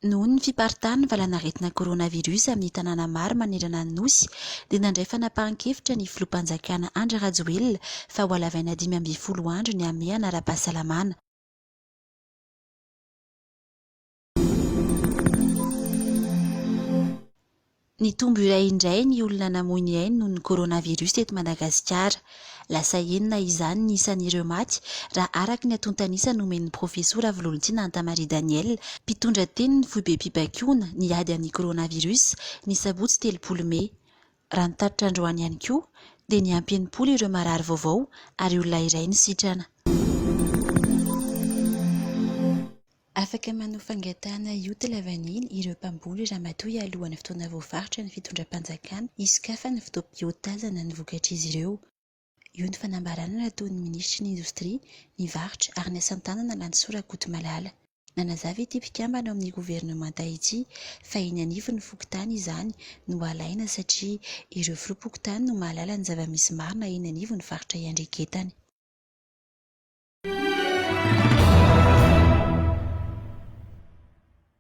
Noho ny fiparitahan'ny valanaretina koronavirus amin'ny tanàna maro manerana ny nosy dia nandray fanapahan-kevitra ny filoham-panjakana Andry Rajoelina fa ho alavaina 12 andro ny amehana ara-pahasalamana. Ny tombo iray indray ny olona namoy ny ainy noho ny koronavirus teto Madagasikara. Lasa enina izany ny isan'ireo maty raha araka ny atontanisa nomen'ny Profesora Volontina Antamary Daniel, mpitondra teny ny foibe pibaikoana niady amin'ny koronavirus ny sabotsy 30 Mey. Raha ny tatitra androany ihany koa dia ny ampy enimpolo ireo marary vaovao ary olona iray ny sitrana. Afaka manao fangatahana ioty lavaniny ireo mpamboly ramatoa alohan'ny fotoana voafaritra ny fitondram-panjakana isokafa ny fotoam-pihoatazana ny vokatr'izy ireo. Io ny fanambarana nataon'ny minisitry ny indostria, ny varotra ary ny asan-tanana Lanitsoa Rakotomalala. Nanazava ity mpikambana ao amin'ny governemanta ity fa eny anivony ny fokontany izany no alaina satria ireo firom-pokotany no mahalala ny zava-misy marina eny anivony faritra iandreketany.